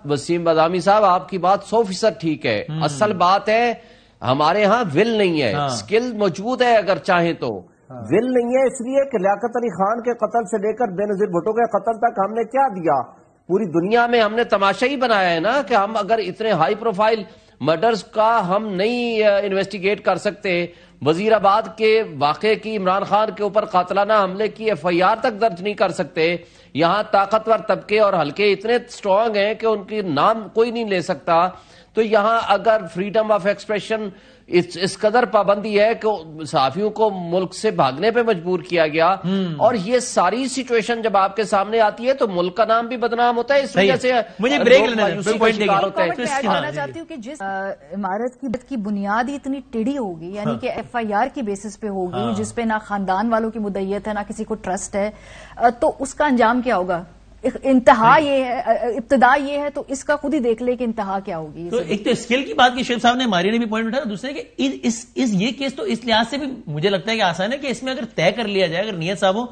وسیم بادامی صاحب، آپ کی بات 100% ٹھیک ہے. اصل بات ہے ہمارے ہاں ول نہیں ہے، سکل موجود ہے اگر چاہیں تو، ول نہیں ہے، اس لیے کہ لیاقت علی خان کے قتل سے لے کر بے نظیر بھٹو کے قتل تک ہم نے کیا دیا؟ پوری دنیا میں ہم نے تماشا ہی بنایا ہے نا کہ ہم اگر اتنے ہائی پروفائل مرڈرز کا ہم نہیں انویسٹیگیٹ کر سکتے، وزیر آباد کے واقعے کی عمران خان کے اوپر قاتلانہ حملے کی ایف آئی آر تک درج نہیں کر سکتے، یہاں طاقتور طبقے اور حلقے اتنے سٹرونگ ہیں کہ ان کی نام کوئی نہیں لے سکتا، تو یہاں اگر فریڈم آف ایکسپریشن اس قدر پابندی ہے کہ صحافیوں کو ملک سے بھاگنے پہ مجبور کیا گیا، اور یہ ساری سچویشن جب آپ کے سامنے آتی ہے تو ملک کا نام بھی بدنام ہوتا ہے، اس وجہ سے مجھے بریک لینا ہے، چاہتی ہوں کہ جس عمارت کی بنیاد ہی اتنی ٹیڑھی ہوگی، یعنی کہ ایف آئی آر کی بیسس پہ ہوگی جس پہ نہ خاندان والوں کی مدعیت ہے نہ کسی کو ٹرسٹ ہے، تو اس کا انجام کیا ہوگا؟ انتہا یہ ہے، ابتدا یہ ہے، تو اس کا خود ہی دیکھ لے کہ انتہا کیا ہوگی۔ تو ایک تو اسکیل کی بات کی شیخ صاحب نے، ماریا نے بھی پوائنٹ اٹھایا، دوسرے کہ یہ کیس تو اس لحاظ سے بھی مجھے لگتا ہے کہ آسان ہے کہ اس میں اگر طے کر لیا جائے، اگر نیت صاحب ہو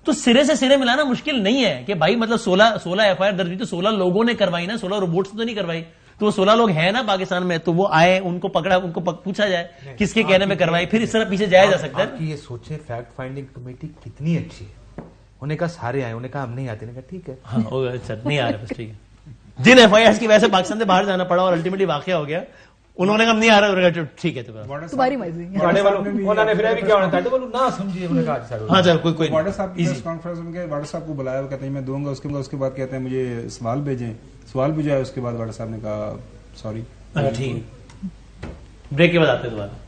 تو سرے سے سرے ملانا مشکل نہیں ہے کہ بھائی مطلب 16 ایف آئی آر درج ہوئی تو 16 لوگوں نے کروائی نا، 16 روبوٹ سے تو نہیں کروائی، تو وہ 16 لوگ ہیں نا پاکستان میں، تو وہ آئے، ان کو پکڑا، ان کو پوچھا جائے کس کے کہنے میں کروائی، پھر اس طرح پیچھے جایا جا سکتا ہے۔ یہ سوچیں فیکٹ فائنڈنگ کمیٹی کتنی اچھی ہے، انہیں کہا سارے آئے، انہیں کہا ہم نہیں آتے، انہیں کہا ٹھیک ہے، ہاں اچھا نہیں آ رہا، بس ٹھیک ہے۔ جن ایف آئی آر کی وجہ سے پاکستان سے باہر جانا پڑا اور الٹیمیٹلی واقعہ ہو گیا، انہوں نے کہا ہم نہیں آ رہا، ٹھیک ہے تمہاری مرضی۔ ہاں چل کوئی واڈر صاحب کی پریس کانفرنس میں واڈر صاحب کو بلایا، وہ کہتے ہیں میں دوں گا، اس کے بعد کہتے ہیں مجھے سوال بھیجیں، سوال بھیجا ہے، اس کے بعد واڈر صاحب نے کہا سوری، ٹھیک، بریک کے بعد آتے ہیں دوبارہ۔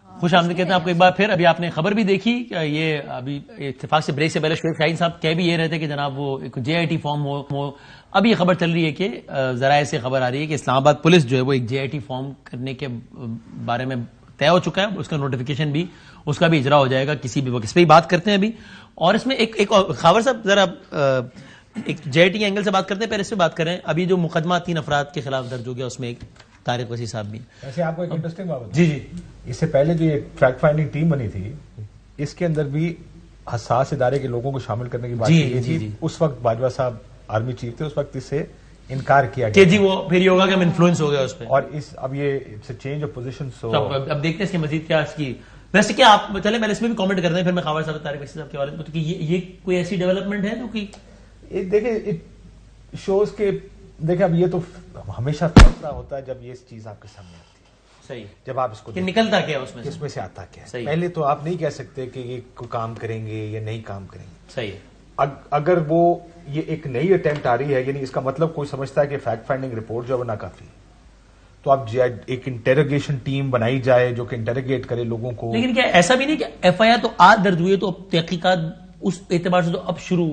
خوش آمدید کہتے ہیں آپ کو ایک بار پھر۔ ابھی آپ نے خبر بھی دیکھی کہ یہ ابھی اتفاق سے بریک سے پہلے شعیب شاہین صاحب کہہ بھی یہ رہے تھے کہ جناب وہ ایک جے آئی ٹی فارم ہو، اب یہ خبر چل رہی ہے کہ ذرائع سے خبر آ رہی ہے کہ اسلام آباد پولیس جو ہے وہ ایک جے آئی ٹی فارم کرنے کے بارے میں طے ہو چکا ہے، اس کا نوٹیفیکیشن بھی، اس کا بھی اجرا ہو جائے گا کسی بھی وقت۔ اس پہ ہی بات کرتے ہیں ابھی، اور اس میں ایک خاور صاحب ذرا ایک جے آئی ٹی اینگل سے بات کرتے ہیں، پہلے اس پہ بات کریں۔ ابھی جو مقدمہ 3 افراد کے خلاف درج ہو گیا، اس میں ایک طارق وسیع صاحب بھی۔ ویسے آپ کو ایک انٹرسٹنگ بات بتاؤں، جی اس سے پہلے جو ایک فیکٹ فائنڈنگ ٹیم بنی تھی، اس کے اندر بھی حساس ادارے کے لوگوں کو شامل کرنے کی بات کی تھی۔ اس وقت باجوہ صاحب آرمی چیف تھے، اس وقت اس سے انکار کیا گیا کہ جی وہ پھر یہ ہوگا کہ ہم انفلوئنس ہو گیا اس پہ، اور اب یہ چینج آف پوزیشن۔ اب دیکھتے ہیں اس کے مزید کیا اس کی، ویسے کیا آپ چلے میں اس میں بھی کامنٹ کرتے ہیں، پھر میں خاور صاحب طارق وسیع صاحب کے والد کو کہ یہ کوئی ایسی ڈیولپمنٹ ہے جو کہ دیکھیں شوز کے، دیکھیں اب یہ تو ہمیشہ فیصلہ ہوتا ہے جب یہ چیز آپ کے سامنے آتی ہے، صحیح، جب آپ اس کو نکلتا کیا اس میں سے آتا کیا صحیح، پہلے تو آپ نہیں کہہ سکتے کہ یہ کام کریں گے یا نہیں کام کریں گے، صحیح۔ اگر وہ یہ ایک نئی اٹیمپٹ آ رہی ہے، یعنی اس کا مطلب کوئی سمجھتا ہے کہ فیکٹ فائنڈنگ رپورٹ جو ہے وہ ناکافی ہے، تو اب ایک انٹیروگیشن ٹیم بنائی جائے جو کہ انٹیروگیٹ کرے لوگوں کو۔ لیکن کیا ایسا بھی نہیں کہ ایف آئی آر تو آج درج ہوئی ہے تو اب تحقیقات اس اعتبار سے تو اب شروع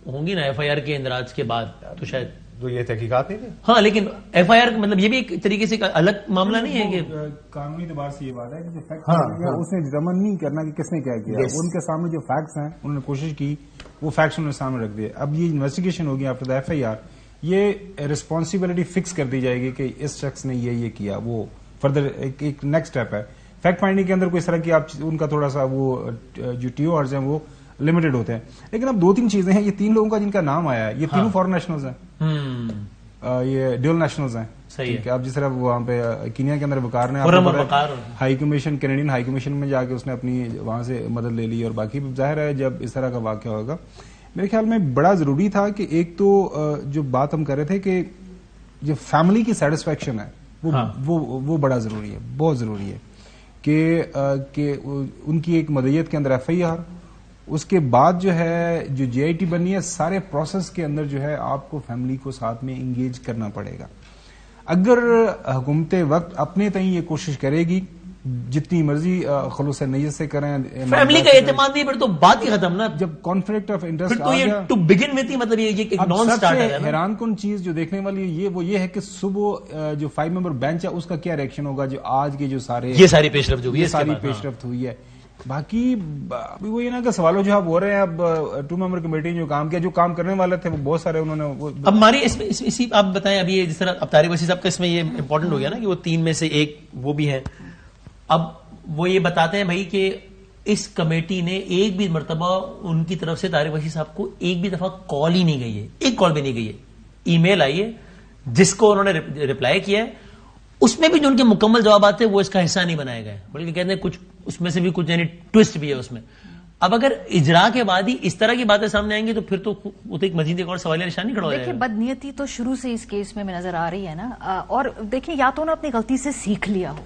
ہوں گی نا ایف آئی آر کے اندراج کے بعد، تو شاید جو یہ تحقیقات نہیں تھی، ہاں، لیکن ایف آئی آر مطلب یہ بھی ایک طریقے سے الگ معاملہ نہیں ہے کہ قانونی اعتبار سے یہ بات ہے کہ جو فیکٹس ہیں اس نے ایگزامن نہیں کرنا کہ کس نے کیا کیا، ان کے سامنے جو فیکٹس ہیں انہوں نے کوشش کی، وہ فیکٹس انہوں نے سامنے رکھ دیے۔ اب یہ انویسٹیگیشن ہوگی after the F I R, یہ ریسپانسبلٹی فکس کر دی جائے گی کہ اس شخص نے یہ کیا، وہ فردر ایک نیکسٹ اسٹیپ ہے۔ فیکٹ فائنڈنگ کے اندر کوئی اس طرح کی آپ ان کا تھوڑا سا وہ جو ٹی او آرز ہیں وہ لمیٹڈ ہوتے ہیں، لیکن اب 2-3 چیزیں ہیں۔ یہ 3 لوگوں کا جن کا نام آیا ہے، یہ تینوں فارن نیشنلز ہیں، یہ ڈیول نیشنلز ہیں، ٹھیک ہے۔ اب جس طرح وہاں پہ کینیا کے اندر وقار نے high commission, Canadian high commission میں جا کے اس نے اپنی وہاں سے مدد لے لی، اور باقی ظاہر ہے جب اس طرح کا واقعہ ہوگا میرے خیال میں بڑا ضروری تھا کہ ایک تو جو بات ہم کر رہے تھے کہ جو فیملی کی سیٹسفیکشن ہے وہ بڑا ضروری ہے، بہت ضروری ہے کہ ان کی ایک مدعیت کے اندر ایف آئی آر، اس کے بعد جو ہے جو جے آئی ٹی بنی ہے، سارے پروسیس کے اندر جو ہے آپ کو فیملی کو ساتھ میں انگیج کرنا پڑے گا۔ اگر حکومت وقت اپنے تئیں یہ کوشش کرے گی جتنی مرضی خلوص نیت سے کریں، فیملی کا اعتماد نہیں، پھر تو بات ہی ختم نا، جب کانفلکٹ آف انٹرسٹ آ گیا ٹو بگن وتھ، مطلب یہ ایک نان سٹارٹر ہے۔ حیران کن چیز جو دیکھنے والی وہ ہے کہ صبح جو 5 ممبر بینچ ہے اس کا کیا ریئیکشن ہوگا، جو آج کے جو ساری پیش رفت ہوئی ہے، ساری پیش رفت ہوئی ہے۔ باقی ابھی وہ یہ نا کہ سوالوں جو آپ ہو رہے ہیں، اب 2 ممبر کمیٹی جو کام کیا، جو کام کرنے والے تھے وہ بہت سارے انہوں نے اب ہماری اسی آپ بتائیں، ابھی جس طرح اب طارق وسیع صاحب کا اس میں یہ امپورٹنٹ ہو گیا نا کہ وہ 3 میں سے ایک وہ بھی ہے، اب وہ یہ بتاتے ہیں بھائی کہ اس کمیٹی نے ایک بھی مرتبہ ان کی طرف سے طارق وسیع صاحب کو ایک بھی دفعہ کال ہی نہیں گئی ہے، ایک کال بھی نہیں گئی ہے، ای میل آئی ہے جس کو انہوں نے رپلائی کیا ہے، اس میں بھی جو ان کے مکمل جوابات تھے وہ اس کا حصہ نہیں بنائے گئے، بلکہ کہتے ہیں کچھ اس میں سے بھی کچھ یعنی ٹوسٹ بھی ہے اس میں. اب اگر اجرا کے بعد ہی اس طرح کی باتیں سامنے آئیں گی تو پھر تو ایک مزید ایک اور سوالیہ نشانی کھڑا ہو جائے گا. دیکھیں بدنیتی تو شروع سے اس کیس میں نظر آ رہی ہے نا، اور دیکھیں یا تو انہوں نے اپنی غلطی سے سیکھ لیا ہو،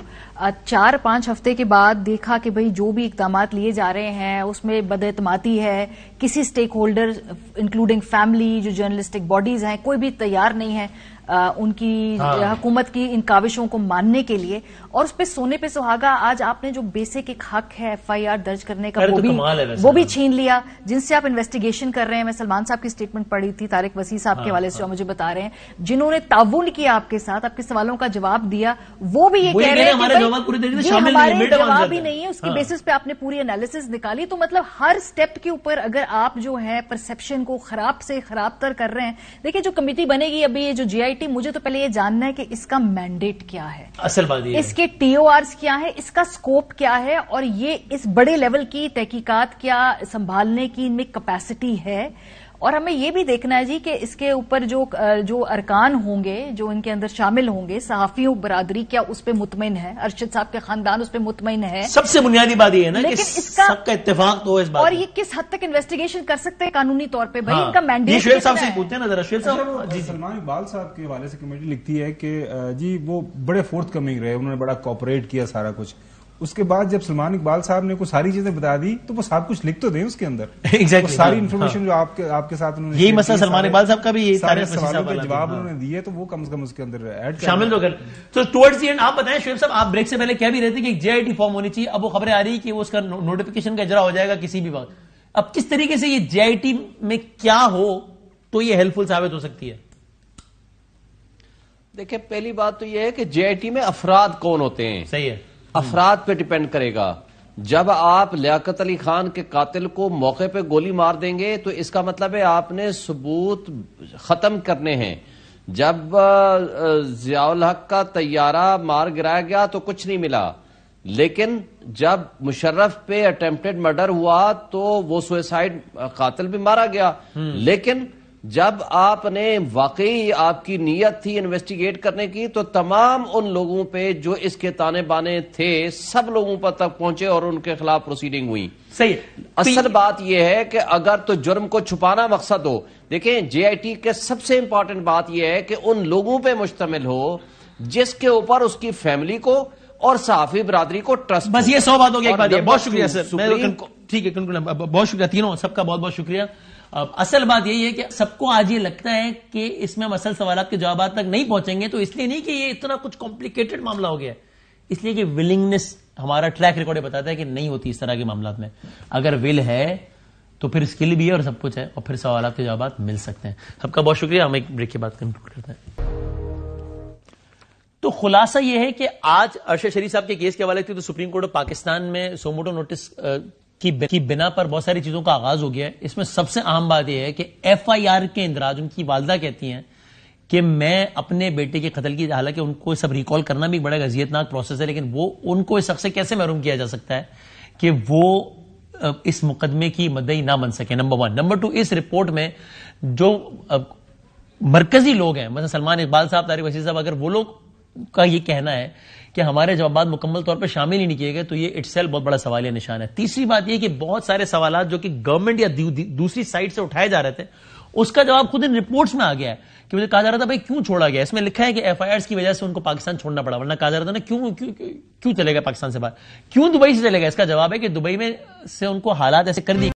4-5 ہفتے کے بعد دیکھا کہ بھئی جو بھی اقدامات لیے جا رہے ہیں اس میں بد اعتمادی ہے، کسی سٹیک ہولڈر انکلوڈنگ فیملی، جو جرنلسٹک باڈیز ہیں، کوئی بھی تیار نہیں ہے ان کی حکومت کی ان کاوشوں کو ماننے کے لیے، اور اس پہ سونے پہ سہاگا آج آپ نے جو بیسک ایک حق ہے FIR درج کرنے کا وہ بھی چھین لیا، جن سے آپ انویسٹیگیشن کر رہے ہیں. میں سلمان صاحب کی سٹیٹمنٹ پڑھی تھی طارق وسیع صاحب کے حوالے سے جو مجھے بتا رہے ہیں، جنہوں نے تعاون کیا آپ کے ساتھ، آپ کے سوالوں کا جواب دیا، وہ بھی یہ کہہ رہے ہیں ہمارے جواب ہی نہیں ہے، اس کی بیسس پہ آپ نے پوری انالیسس نکالی. تو مطلب ہر سٹیپ کے اوپر اگر آپ جو ہے پرسپشن کو خراب سے خراب تر کر رہے ہیں. دیکھیں جو کمیٹی بنے گی ابھی، یہ جو GIT، مجھے تو پہلے یہ جاننا ہے کہ اس کا مینڈیٹ کیا ہے، اصل بات یہ اس کے TORs کیا ہے، اس کا سکوپ کیا ہے، اور یہ اس بڑے لیول کی تحقیقات کیا سنبھالنے کی ان میں کیپیسٹی ہے. اور ہمیں یہ بھی دیکھنا ہے جی کہ اس کے اوپر جو ارکان ہوں گے، جو ان کے اندر شامل ہوں گے، صحافیوں برادری کیا اس پہ مطمئن ہے، ارشد صاحب کے خاندان اس پہ مطمئن ہے. سب سے بنیادی بات یہ ہے نا کہ سب کا اتفاق تو اس بات، اور یہ کس حد تک انویسٹیگیشن کر سکتے ہیں قانونی طور پہ، بھائی ان کا مینڈیٹ. شعیب صاحب سے پوچھتے ہیں نا ذرا. شعیب صاحب جی، سلمان اقبال صاحب کے حوالے سے کمیٹی لکھتی ہے کہ جی وہ بڑے فورتھ کمنگ رہے، انہوں نے بڑا کوآپریٹ کیا سارا کچھ. اس کے بعد جب سلمان اقبال صاحب نے کو ساری چیزیں بتا دی تو وہ سب کچھ لکھ تو دیں اس کے اندر. ساری انفارمیشن جو آپ کے ساتھ انہوں نے، یہی مسئلہ سلمان اقبال صاحب کا بھی، یہی سارے سوالوں کے جواب انہوں نے دیے، تو وہ کم از کم اس کے اندر ایڈ شامل تو کر. تو ٹورڈز دی اینڈ آپ بتائیں شعیب صاحب، آپ بریک سے پہلے کیا بھی رہتے کہ ایک GIT فارم ہونی چاہیے، اب وہ خبریں آ رہی کہ وہ اس کا نوٹیفیکیشن کا اجرا ہو جائے گا کسی بھی وقت. اب کس طریقے سے یہ GIT میں کیا ہو تو یہ ہیلپ فل ثابت ہو سکتی ہے؟ دیکھیں پہلی بات تو یہ ہے کہ GIT میں افراد کون ہوتے ہیں. صحیح ہے، افراد پہ ڈیپینڈ کرے گا. جب آپ لیاقت علی خان کے قاتل کو موقع پہ گولی مار دیں گے تو اس کا مطلب ہے آپ نے ثبوت ختم کرنے ہیں. جب ضیاء الحق کا طیارہ مار گرایا گیا تو کچھ نہیں ملا، لیکن جب مشرف پہ اٹیمپٹڈ مرڈر ہوا تو وہ سوئسائڈ قاتل بھی مارا گیا. لیکن جب آپ نے واقعی آپ کی نیت تھی انویسٹیگیٹ کرنے کی تو تمام ان لوگوں پہ جو اس کے تانے بانے تھے سب لوگوں پر تک پہنچے اور ان کے خلاف پروسیڈنگ ہوئی. صحیح. اصل بات یہ ہے کہ اگر تو جرم کو چھپانا مقصد ہو، دیکھیں GIT کے سب سے امپورٹنٹ بات یہ ہے کہ ان لوگوں پہ مشتمل ہو جس کے اوپر اس کی فیملی کو اور صحافی برادری کو ٹرسٹ. بس یہ 100 باتوں کی ایک بات ہے. بہت شکریہ سر، ٹھیک ہے، بہت شکریہ تینوں، سب کا بہت بہت شکریہ. اصل بات یہی ہے کہ سب کو آج یہ لگتا ہے کہ اس میں مسئلہ سوالات کے جوابات تک نہیں پہنچیں گے، تو اس لیے نہیں کہ یہ اتنا کچھ کمپلیکیٹڈ معاملہ ہو گیا ہے، اس لیے کہ ولنگنس، ہمارا ٹریک ریکارڈ بتاتا ہے کہ نہیں ہوتی اس طرح کے معاملات میں. اگر ول ہے تو پھر اسکل بھی ہے اور سب کچھ ہے، اور پھر سوالات کے جوابات مل سکتے ہیں. سب کا بہت شکریہ. ہم ایک بریک کے بعد کنکلوڈ کرتے ہیں. تو خلاصہ یہ ہے کہ آج ارشد شریف صاحب کے کیس کے حوالے سے تو سپریم کورٹ آف پاکستان میں سوموٹو نوٹس کی بنا پر بہت ساری چیزوں کا آغاز ہو گیا ہے. اس میں سب سے اہم بات یہ ہے کہ FIR کے اندراج، ان کی والدہ کہتی ہیں کہ میں اپنے بیٹے کے قتل کی، حالانکہ ان کو سب ریکال کرنا بھی بڑا اذیتناک پروسیس ہے، لیکن وہ ان کو اس حق سے کیسے محروم کیا جا سکتا ہے کہ وہ اس مقدمے کی مدعی نہ بن سکے. نمبر 1. نمبر 2، اس رپورٹ میں جو مرکزی لوگ ہیں، مثلا سلمان اقبال صاحب، طارق وسیع صاحب، اگر وہ لوگ کا یہ کہنا ہے کہ ہمارے جوابات مکمل طور پر شامل ہی نہیں کیے گئے تو یہ اٹسیلف بہت بڑا سوالیہ نشان ہے. تیسری بات یہ کہ بہت سارے سوالات جو کہ گورنمنٹ یا دوسری سائٹ سے اٹھائے جا رہے تھے اس کا جواب خود ان رپورٹس میں آ گیا ہے کہ مجھے کہا جا رہا تھا بھائی کیوں چھوڑا گیا. اس میں لکھا ہے کہ FIRs کی وجہ سے ان کو پاکستان چھوڑنا پڑا، ورنہ کہا جا رہا تھا نا کیوں چلے گا پاکستان سے باہر، کیوں دبئی سے چلے گا. اس کا جواب ہے کہ دبئی میں سے ان کو حالات ایسے کر دی